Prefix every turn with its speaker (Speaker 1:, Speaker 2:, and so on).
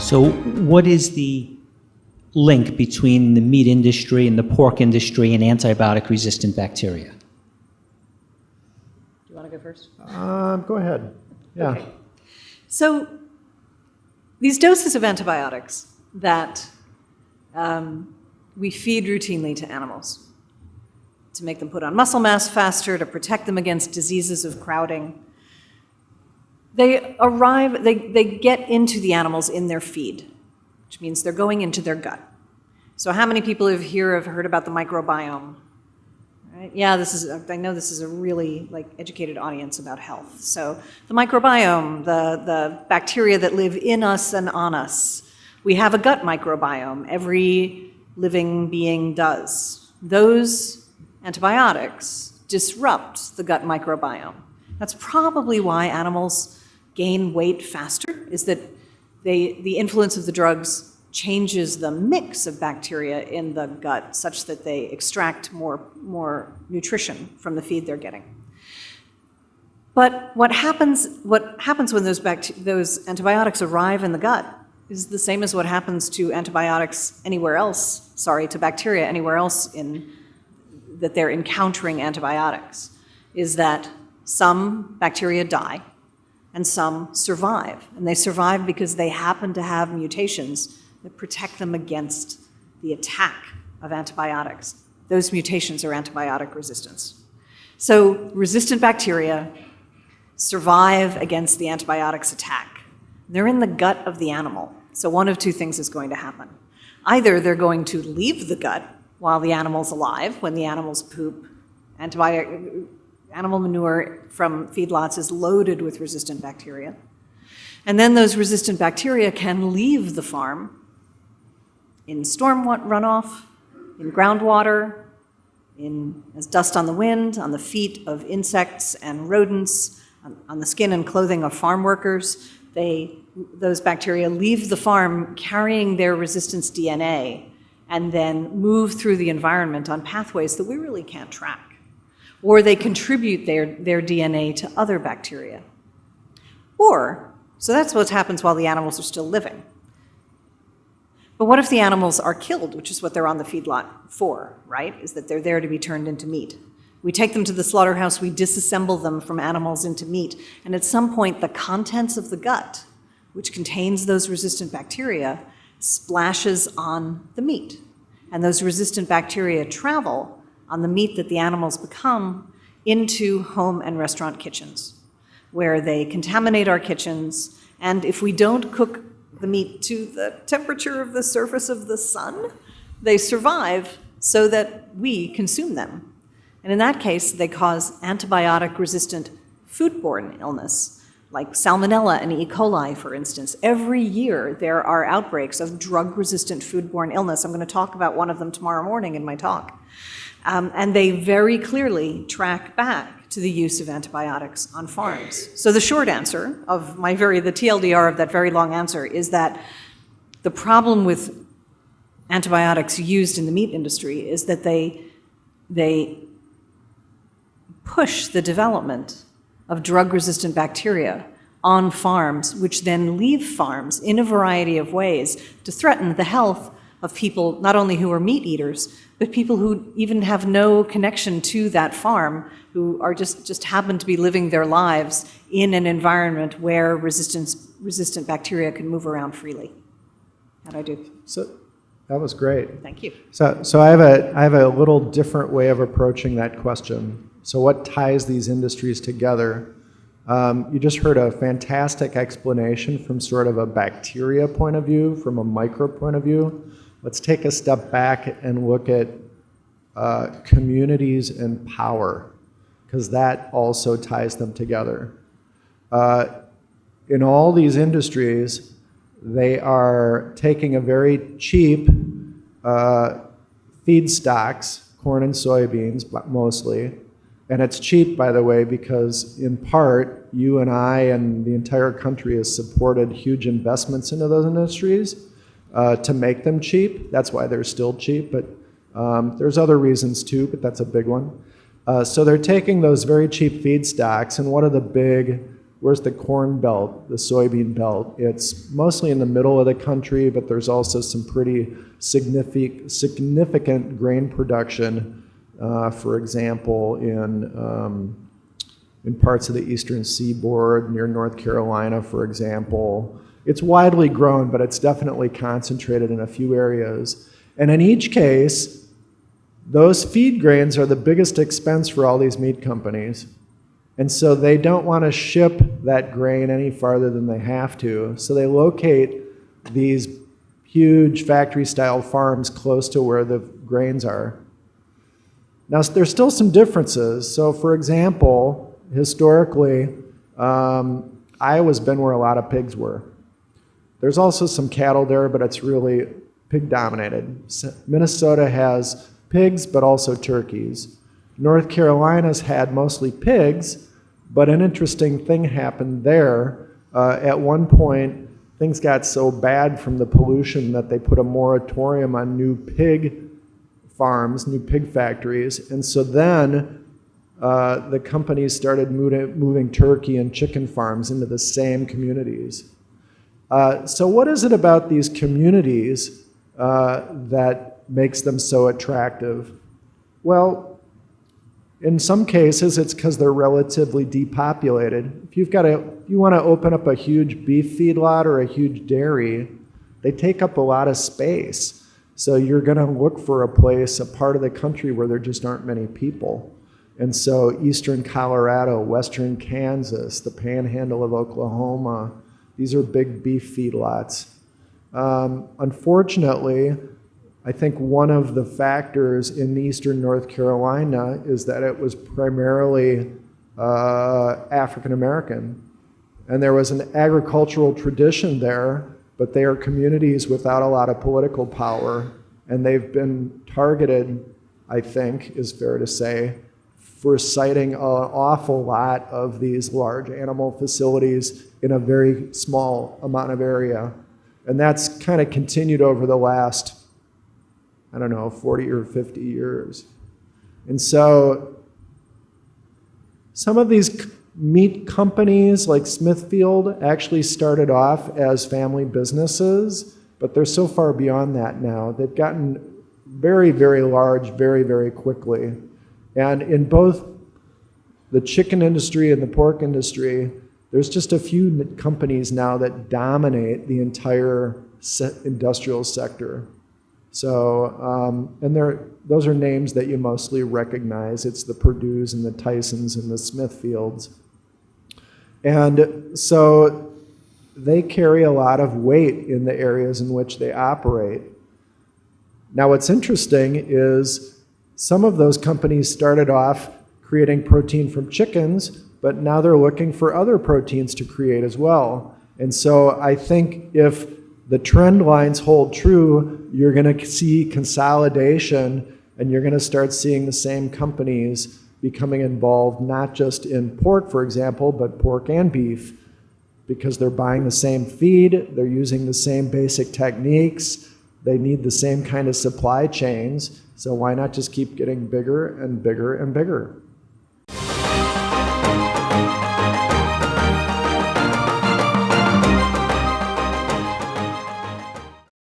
Speaker 1: So what is the link between the meat industry and the pork industry and antibiotic-resistant bacteria?
Speaker 2: Do you want to go first?
Speaker 3: Go ahead. Yeah.
Speaker 2: Okay. So these doses of antibiotics that we feed routinely to animals to make them put on muscle mass faster, to protect them against diseases of crowding, they get into the animals in their feed, which means they're going into their gut. So how many people here have heard about the microbiome? Right? Yeah, I know this is a really educated audience about health. So the microbiome, the bacteria that live in us and on us. We have a gut microbiome. Every living being does. Those antibiotics disrupt the gut microbiome. That's probably why animals gain weight faster, is that the influence of the drugs changes the mix of bacteria in the gut such that they extract more nutrition from the feed they're getting. But what happens when those antibiotics arrive in the gut is the same as what happens to antibiotics anywhere else, to bacteria anywhere else that they're encountering antibiotics, is that some bacteria die and some survive. And they survive because they happen to have mutations that protect them against the attack of antibiotics. Those mutations are antibiotic resistance. So resistant bacteria survive against the antibiotics attack. They're in the gut of the animal. So one of two things is going to happen. Either they're going to leave the gut while the animal's alive, when the animals poop. Animal manure from feedlots is loaded with resistant bacteria. And then those resistant bacteria can leave the farm in storm runoff, in groundwater, as dust on the wind, on the feet of insects and rodents, on the skin and clothing of farm workers. Those bacteria leave the farm carrying their resistance DNA and then move through the environment on pathways that we really can't track. Or they contribute their DNA to other bacteria. So that's what happens while the animals are still living. But what if the animals are killed, which is what they're on the feedlot for, right? Is that they're there to be turned into meat. We take them to the slaughterhouse, we disassemble them from animals into meat, and at some point the contents of the gut, which contains those resistant bacteria, splashes on the meat. And those resistant bacteria travel on the meat that the animals become into home and restaurant kitchens, where they contaminate our kitchens, and if we don't cook the meat to the temperature of the surface of the sun, they survive so that we consume them. And in that case, they cause antibiotic-resistant foodborne illness, like salmonella and E. coli, for instance. Every year, there are outbreaks of drug-resistant foodborne illness. I'm going to talk about one of them tomorrow morning in my talk. And they very clearly track back to the use of antibiotics on farms. So the short answer of the TLDR of that very long answer is that the problem with antibiotics used in the meat industry is that they push the development of drug-resistant bacteria on farms, which then leave farms in a variety of ways to threaten the health of people, not only who are meat eaters, but people who even have no connection to that farm, who are just happen to be living their lives in an environment where resistant bacteria can move around freely. How'd I do?
Speaker 3: So that was great.
Speaker 2: Thank you.
Speaker 3: So I have a little different way of approaching that question. So what ties these industries together? You just heard a fantastic explanation from sort of a bacteria point of view, from a micro point of view. Let's take a step back and look at communities and power, because that also ties them together. In all these industries, they are taking a very cheap feedstocks, corn and soybeans mostly, and it's cheap, by the way, because in part, you and I and the entire country has supported huge investments into those industries to make them cheap. That's why they're still cheap, but there's other reasons too, but that's a big one. So they're taking those very cheap feedstocks, and what are the big Where's the corn belt, the soybean belt? It's mostly in the middle of the country, but there's also some pretty significant grain production, for example, in parts of the eastern seaboard, near North Carolina, for example. It's widely grown, but it's definitely concentrated in a few areas. And in each case, those feed grains are the biggest expense for all these meat companies. And so they don't want to ship that grain any farther than they have to. So they locate these huge factory-style farms close to where the grains are. Now, there's still some differences. So for example, historically, Iowa's been where a lot of pigs were. There's also some cattle there, but it's really pig-dominated. Minnesota has pigs, but also turkeys. North Carolina's had mostly pigs, but an interesting thing happened there. At one point, things got so bad from the pollution that they put a moratorium on new pig farms, new pig factories, and so then the companies started moving turkey and chicken farms into the same communities. So what is it about these communities that makes them so attractive? Well, in some cases, it's because they're relatively depopulated. If you want to open up a huge beef feedlot or a huge dairy, they take up a lot of space. So you're going to look for a place, a part of the country where there just aren't many people. And so eastern Colorado, western Kansas, the panhandle of Oklahoma, these are big beef feedlots. Unfortunately, I think one of the factors in eastern North Carolina is that it was primarily African American. And there was an agricultural tradition there, but they are communities without a lot of political power. And they've been targeted, I think, is fair to say, for siting an awful lot of these large animal facilities in a very small amount of area. And that's kind of continued over the last, 40 or 50 years. And so some of these meat companies like Smithfield actually started off as family businesses, but they're so far beyond that now. They've gotten very, very large very, very quickly. And in both the chicken industry and the pork industry, there's just a few companies now that dominate the entire industrial sector. So, those are names that you mostly recognize. It's the Purdue's and the Tyson's and the Smithfields. And so they carry a lot of weight in the areas in which they operate. Now, what's interesting is some of those companies started off creating protein from chickens, but now they're looking for other proteins to create as well. And so I think if the trend lines hold true, you're going to see consolidation, and you're going to start seeing the same companies becoming involved, not just in pork, for example, but pork and beef, because they're buying the same feed, they're using the same basic techniques, they need the same kind of supply chains, so why not just keep getting bigger and bigger and bigger?